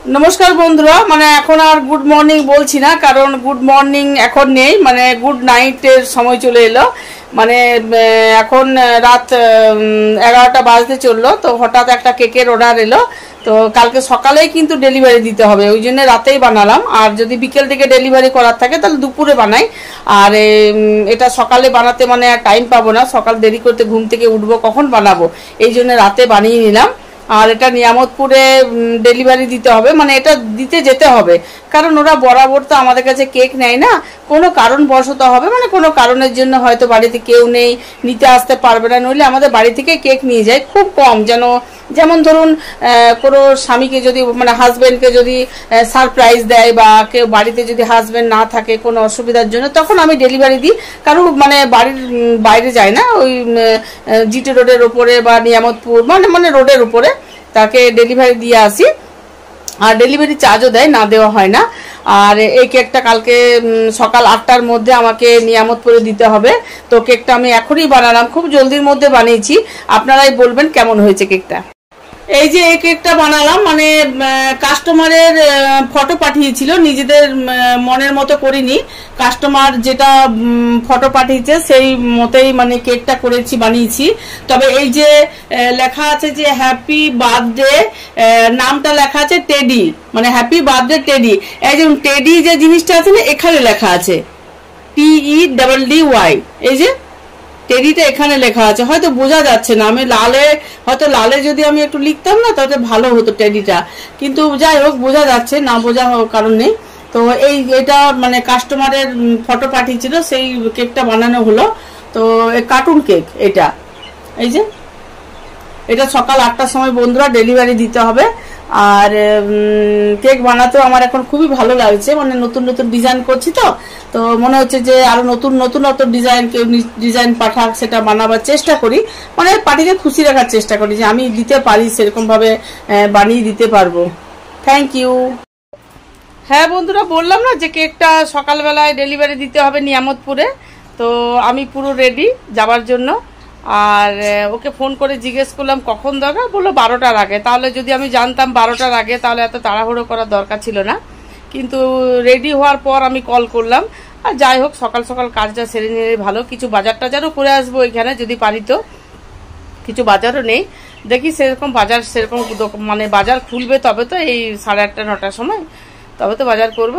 नमस्कार बंधुरा माने एखोन आर गुड मर्निंग बोलছি ना कारण गुड मर्निंग एखोन नेই माने गुड नाइटेर समय चले एलो माने एखोन रात 11টা বাজতে চললো तो हठाৎ একটা কেকের অর্ডার এলো তো কালকে সকালেই কিন্তু ডেলিভারি দিতে হবে ওইজন্য রাতেই বানালাম আর যদি বিকেল থেকে ডেলিভারি করার থাকে তাহলে দুপুরে বানাই আর এটা সকালে বানাতে মানে আর টাইম পাবো না সকাল দেরি করতে ঘুম থেকে উঠবো কখন বানাবো এইজন্য রাতে বানিয়ে নিলাম আর এটা নিয়ামতপুরে ডেলিভারি দিতে হবে মানে এটা দিতে যেতে হবে কারণ ওরা বরাবর তো আমাদের কাছে কেক নেয় না কোনো কারণবশত হবে মানে কোনো কারণের জন্য হয়তো বাড়িতে কেউ নেই নিতে আসতে পারবে না নইলে আমাদের বাড়ি থেকে কেক নিয়ে যায় খুব কম যেমন ধরুন কোনো স্বামীকে যদি মানে হাজবেন্ডকে যদি সারপ্রাইজ দেয় বা কেউ বাড়িতে যদি হাজবেন্ড না থাকে কোনো অসুবিধার জন্য তখন আমি ডেলিভারি দিই কারণ মানে বাড়ির বাইরে যায় না ওই জিটি রোডের উপরে বা নিয়ামতপুর মানে রোডের উপরে তাকে ডেলিভারি দিয়ে আসি আর ডেলিভারি চার্জও দেয় না দেওয়া হয় না আর এই কেকটা কালকে সকাল 8টার মধ্যে আমাকে নিয়ামতপুরে দিতে হবে তো কেকটা আমি এখনই বানালাম খুব জলদির মধ্যে বানিয়েছি আপনারাই বলবেন কেমন হয়েছে কেকটা এই যে এই কেকটা বানালাম মানে কাস্টমারের ফটো পাঠিয়েছিল নিজেদের মনের মতো করিনি কাস্টমার যেটা ফটো পাঠিয়েছে সেই মতেই মানে কেকটা করেছি বানিয়েছি তবে এই যে লেখা আছে যে হ্যাপি বার্থডে নামটা লেখা আছে টেডি মানে হ্যাপি বার্থডে টেডি এই যে টেডি যে জিনিসটা আছে না এখানে লেখা আছে TEDDY এই যে টেডিটা এখানে লেখা আছে হয়তো বোঝা যাচ্ছে না আমি লালে যদি আমি একটু লিখতাম না তাহলে ভালো হতো টেডিটা কিন্তু যাই হোক বোঝা যাচ্ছে না বোঝা কারণ নেই তো এটা মানে কাস্টমারের ফটো পাঠিয়েছিল সেই কেকটা বানানো হলো তো কার্টুন কেক এটা এই যে এটা সকাল 8টার সময় বন্ধুরা ডেলিভারি দিতে হবে আর কেক বানাতে আমার এখন খুবই ভালো লাগছে মানে নতুন নতুন ডিজাইন করছি তো মনে হচ্ছে যে আরো নতুন ডিজাইন কেউ ডিজাইন পাঠাক সেটা বানাবার চেষ্টা করি মানে পার্টিকে খুশি রাখার চেষ্টা করি যে আমি দিতে পারি সেরকম ভাবে বানিয়ে দিতে পারবো থ্যাংক ইউ হ্যাঁ বন্ধুরা বললাম না যে কেকটা সকালবেলায় ডেলিভারি দিতে হবে নিয়ামতপুরে তো আমি পুরো রেডি যাবার জন্য আর ওকে ফোন করে জিজ্ঞেস করলাম কখন দরকার বললো 12টার আগে তাহলে যদি আমি জানতাম 12টার আগে তাহলে এত তাড়াহুড়ো করার দরকার ছিল না কিন্তু রেডি হওয়ার পর আমি কল করলাম আর যাই হোক সকাল সকাল কাজটা সেরে নিলে ভালো কিছু বাজার টাজারও করে আসবো এখানে যদি পারি তো কিছু বাজারও নেই দেখি সেরকম বাজার সেরকম মানে বাজার খুলবে তবে তো এই 8:30 9টার সময় তবে তো বাজার করব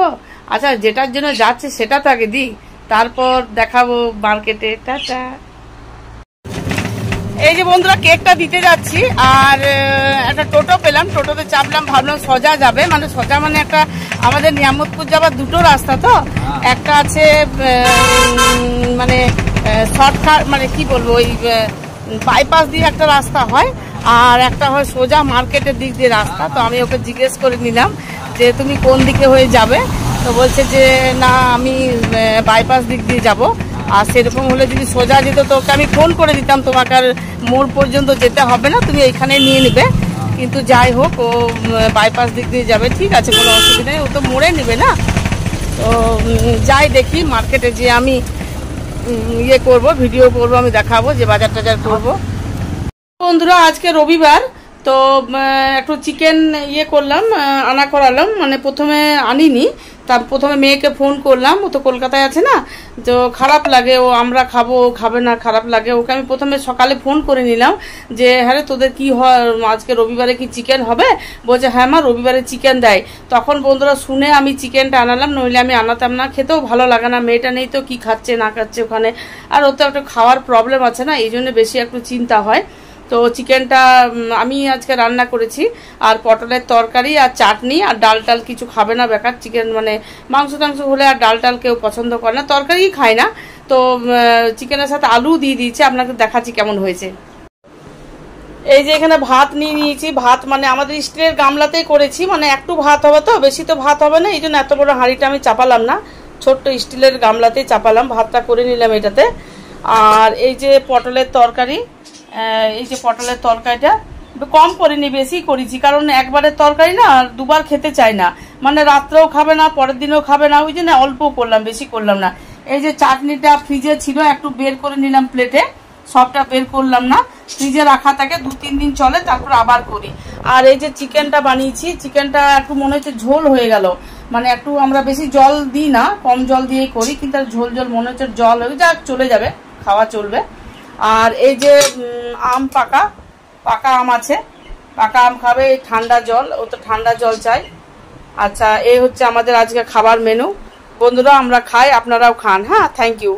আচ্ছা যেটার জন্য যাচ্ছে সেটা তো আগে দিই তারপর দেখাবো মার্কেটে টাটা এই যে বন্ধুরা কেকটা দিতে যাচ্ছি আর একটা টোটো পেলাম টোটোতে চাপলাম ভাবলাম সোজা যাবে মানে সোজা মানে একটা আমাদের নিয়ামতপুর যাবার দুটো রাস্তা তো একটা আছে মানে শর্টকাট মানে কি বলবো ওই বাইপাস দিয়ে একটা রাস্তা হয় আর একটা হয় সোজা মার্কেটের দিক দিয়ে রাস্তা তো আমি ওকে জিজ্ঞেস করে নিলাম যে তুমি কোন দিকে হয়ে যাবে তো বলছে যে না আমি বাইপাস দিক দিয়ে যাব আর সেরকম হলে যদি সোজা যেত তো ওকে আমি ফোন করে দিতাম তোমাকে আর মোড় পর্যন্ত যেতে হবে না তুমি এইখানে নিয়ে নেবে কিন্তু যাই হোক ও বাইপাস দিক দিয়ে যাবে ঠিক আছে কোনো অসুবিধা নেই ও তো মোড়ে নেবে না তো যাই দেখি মার্কেটে যে আমি ইয়ে করব ভিডিও করবো আমি দেখাবো যে বাজার টাজার করবো বন্ধুরা আজকে রবিবার তো একটু চিকেন ইয়ে করলাম আনা করালাম মানে প্রথমে আনিনি তা প্রথমে মেয়েকে ফোন করলাম ও তো কলকাতায় আছে না তো খারাপ লাগে ও আমরা খাবো খাবে না খারাপ লাগে ওকে আমি প্রথমে সকালে ফোন করে নিলাম যে হ্যাঁ রে তোদের কি হয় আজকে রবিবারে কি চিকেন হবে বলছে হ্যাঁ মা রবিবারে চিকেন দেয় তখন বন্ধুরা শুনে আমি চিকেনটা আনালাম নইলে আমি আনাতাম না খেতেও ভালো লাগে না মেয়েটা নেই তো কি খাচ্ছে না খাচ্ছে ওখানে আর ওর তো একটা খাওয়ার প্রবলেম আছে না এই জন্য বেশি একটু চিন্তা হয় তো চিকেনটা আমি আজকে রান্না করেছি আর পটলের তরকারি আর চাটনি আর ডাল টাল কিছু খাবে না বেকার চিকেন মানে মাংস টাংস হলে আর ডাল টাল কেউ পছন্দ করে না তরকারি খায় না তো চিকেনের সাথে আলু দিয়ে দিয়েছি আপনাকে দেখাচ্ছি কেমন হয়েছে এই যে এখানে ভাত নিয়ে নিয়েছি ভাত মানে আমাদের স্টিলের গামলাতেই করেছি মানে একটু ভাত হবে তো বেশি তো ভাত হবে না এই জন্য এত বড় হাঁড়িটা আমি চাপালাম না ছোট্ট স্টিলের গামলাতেই চাপালাম ভাতটা করে নিলাম এটাতে আর এই যে পটলের তরকারি এই যে পটলের তরকারিটা কম করিনি বেশি করেছি কারণ একবারের তরকারি না দুবার খেতে চাই না মানে রাত্রেও খাবে না পরের দিনও খাবে না ওই জন্য অল্প করলাম বেশি করলাম না এই যে চাটনিটা ফ্রিজে ছিল একটু বের করে নিলাম প্লেটে সবটা বের করলাম না, ফ্রিজে রাখা থাকে 2-3 দিন চলে, তারপর আবার করি। আর এই যে চিকেনটা বানিয়েছি, চিকেনটা একটু মনে হচ্ছে ঝোল হয়ে গেল, মানে একটু আমরা বেশি জল দিই না, কম জল দিয়েই করি, কিন্তু ঝোল ঝোল মনে হচ্ছে, জল হয়ে যাক চলে যাবে, খাওয়া চলবে। আর এই যে আম, পাকা আম আছে, পাকা আম খাবে, ঠান্ডা জল, ও তো ঠান্ডা জল চাই। আচ্ছা, এই হচ্ছে আমাদের আজকে খাবার মেনু। বন্ধুরা আমরা খাই, আপনারাও খান। হ্যাঁ, থ্যাংক ইউ।